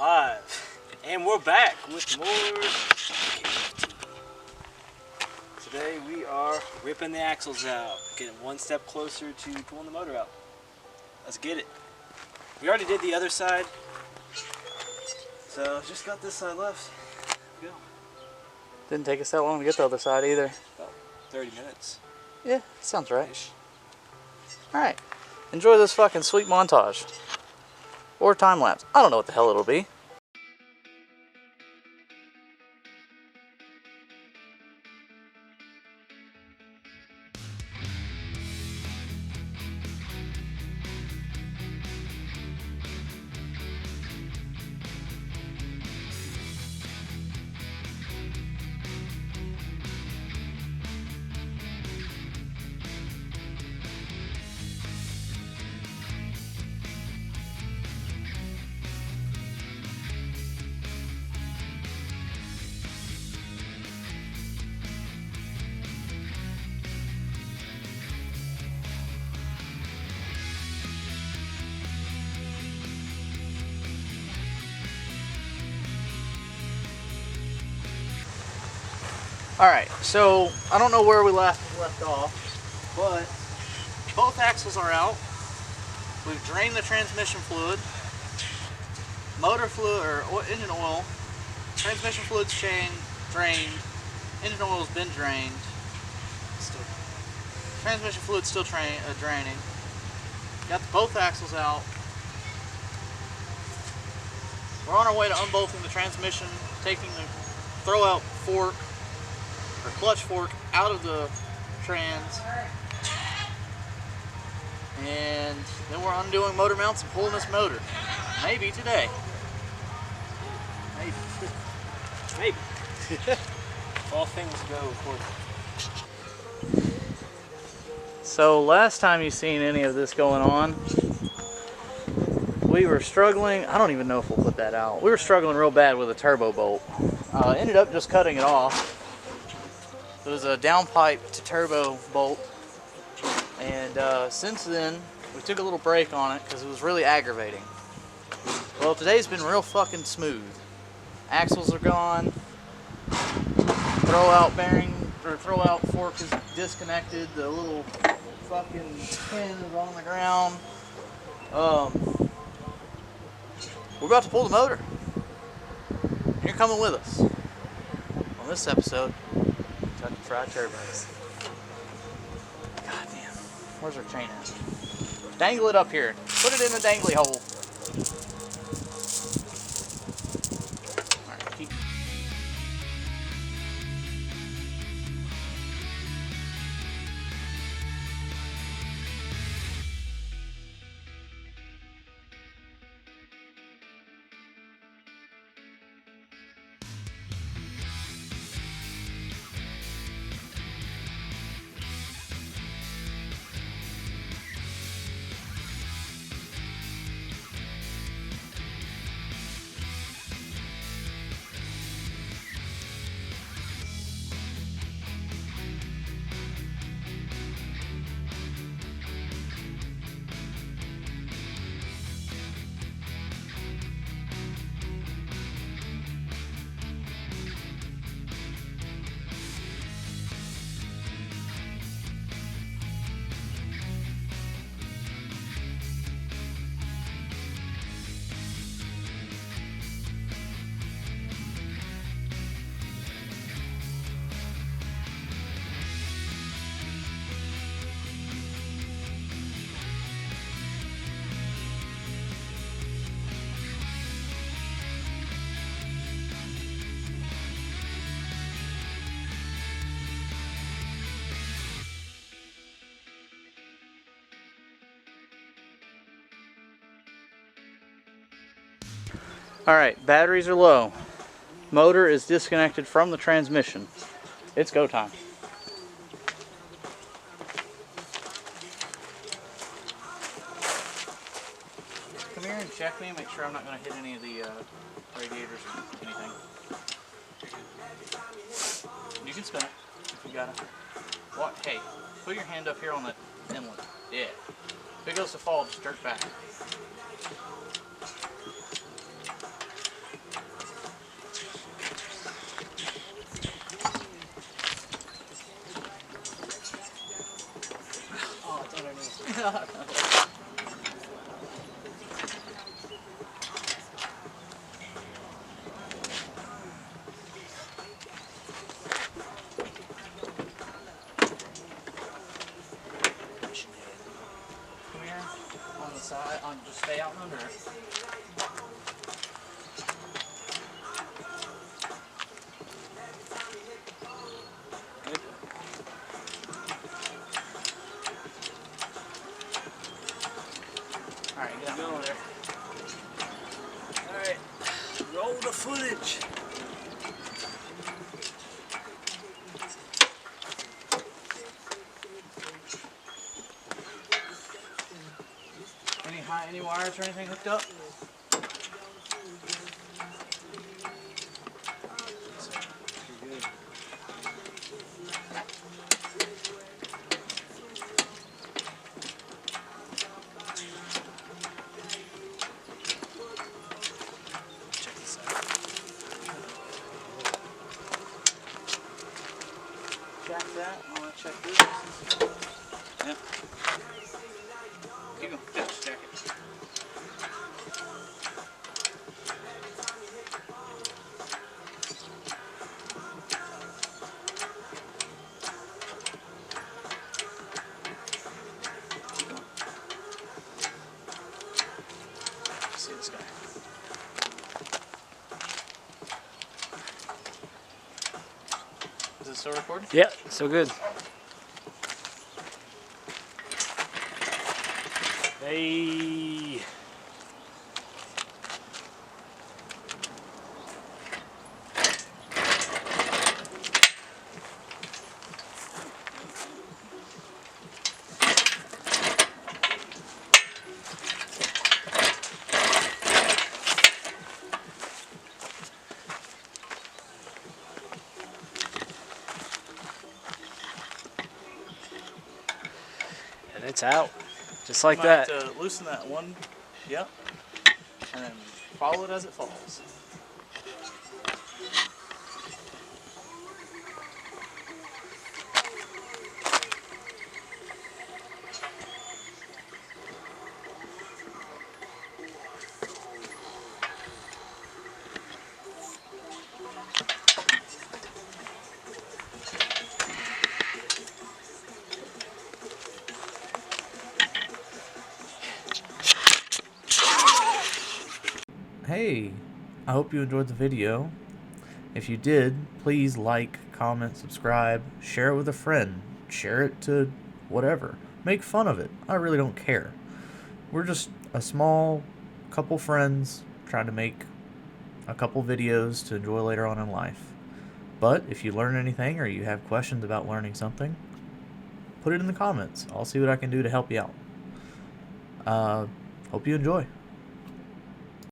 Live. And we're back with more. Today we are ripping the axles out, getting one step closer to pulling the motor out. Let's get it. We already did the other side, so just got this side left. Go. Didn't take us that long to get the other side either. About 30 minutes. Yeah, sounds right. Alright, enjoy this fucking sweet montage. Or time lapse. I don't know what the hell it'll be. Alright, so I don't know where we left off, but both axles are out. We've drained the transmission fluid, motor fluid, or engine oil. Transmission fluid's drained, engine oil's been drained. Transmission fluid's still draining. Got both axles out. We're on our way to unbolting the transmission, taking the throw-out fork, or clutch fork, out of the trans, and then we're undoing motor mounts and pulling this motor. Maybe today. Maybe. Maybe. All things go according. So last time you seen any of this going on, we were struggling. I don't even know if we'll put that out. We were struggling real bad with a turbo bolt. Ended up just cutting it off. It was a downpipe to turbo bolt, and since then we took a little break on it because it was really aggravating. Well, today's been real fucking smooth. Axles are gone, throw-out bearing or throw-out fork is disconnected, the little fucking pin is on the ground. We're about to pull the motor. You're coming with us on this episode. Fried turbos. God damn. Where's our chain at? Dangle it up here. Put it in the dangly hole. Alright, keep. Alright, batteries are low. Motor is disconnected from the transmission. It's go time. Come here and check me and make sure I'm not going to hit any of the radiators or anything. You can spin it if you got it. What? Hey, put your hand up here on the inlet. Yeah. If it goes to fall, just jerk back. of footage. Any wires or anything hooked up? Check this out. Check that. I want to check this. Yep. Keep going. Just check it. See this guy. Is it still recording? Yeah, so good. Hey. And it's out. Just like Might that. have to loosen that one. Yep. And then follow it as it falls. Hey, I hope you enjoyed the video. If you did, please like, comment, subscribe, share it with a friend, share it to whatever. Make fun of it. I really don't care. We're just a small couple friends trying to make a couple videos to enjoy later on in life. But if you learn anything or you have questions about learning something, put it in the comments. I'll see what I can do to help you out. Hope you enjoy.